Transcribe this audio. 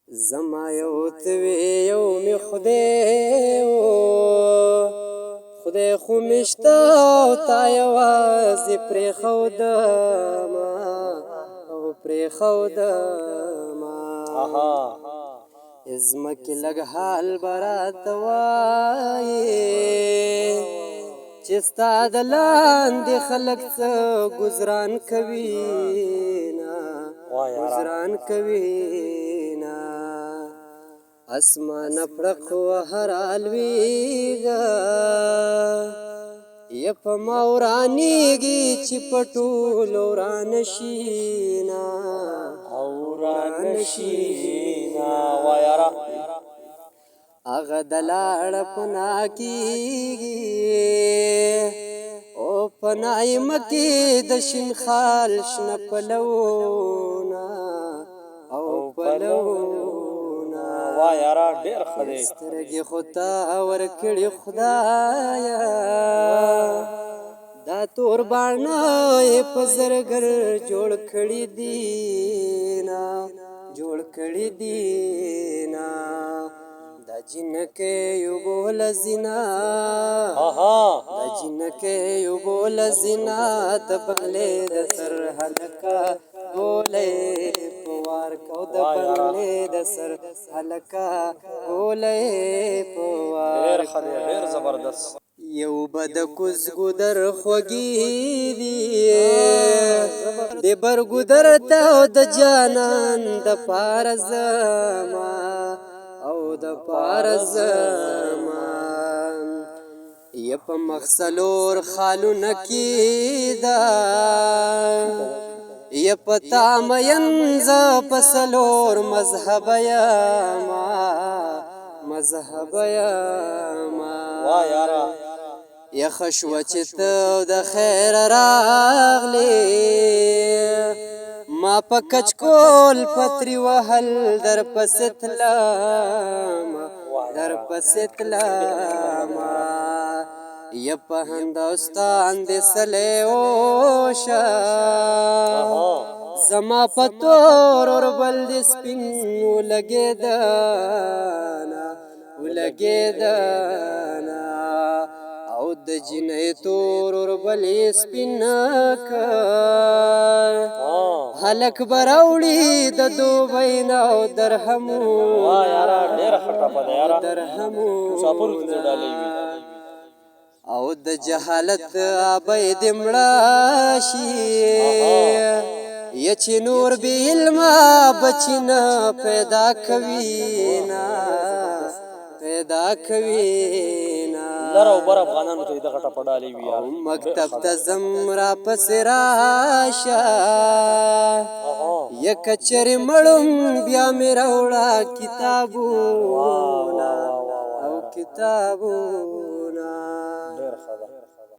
زما یو توی یو می خدای خو مشتا او تا یوازې پرېښودما او پرېښودما ځمکې لږ حال به راته وایې چې ستا د لاندې خلک څه ګزران کوي نه گزران کوي نه اسمان پړق وهر الویږه یا په ما ورانېږي چې په ټولو ورانه شي نه ورانه شي نه هغه د لاړه پناه کېږي او پناه مکې د شین خال شنه پلونه او پلونه ډېر ښه دی سترګې خو تا ورکړې خدایه دا تور باڼه یې په زرګر جوړ کړي دي نه جوړ کړي دي نه دا جنکې یو ګول زنا دا جنکې یو ګول زنا د بغلې د سر هلکه ګولې په وار کو د بغلې د سر هلکه ګولې په وار ډېر زبردست یو بد کوز ګودر خوږی دی د بر ګودر ته د جانان د پار زما او د پار زما یا په مخسلور خالونه کیدا یا په تامینز په سلور مذهب یما مذهب یما یا خشوه چې ته د خیر راغلی ما په کچکول پتری وهل در پسې تلما در پسې تلما یا په هندوستان دې سلی اوشه زما په تور اوربل دې سپین ولګېدنه ولګېدنه او د جنې تور اوربلې سپین کړ هلک به راوړي د دوبۍ نه او درهمونه او د جهالت آبی دې مړه شي یا چې نور بې علمه بچي نه پیدا کوي نه پیدا کوي نه لر او بر افغانانو ته دغه ټپه ډالۍ وي مکتب ته ځم را پسې راشه یا کچرې مړم بیا مې راوړه کتابونه او کتابونه ډېر ښه ده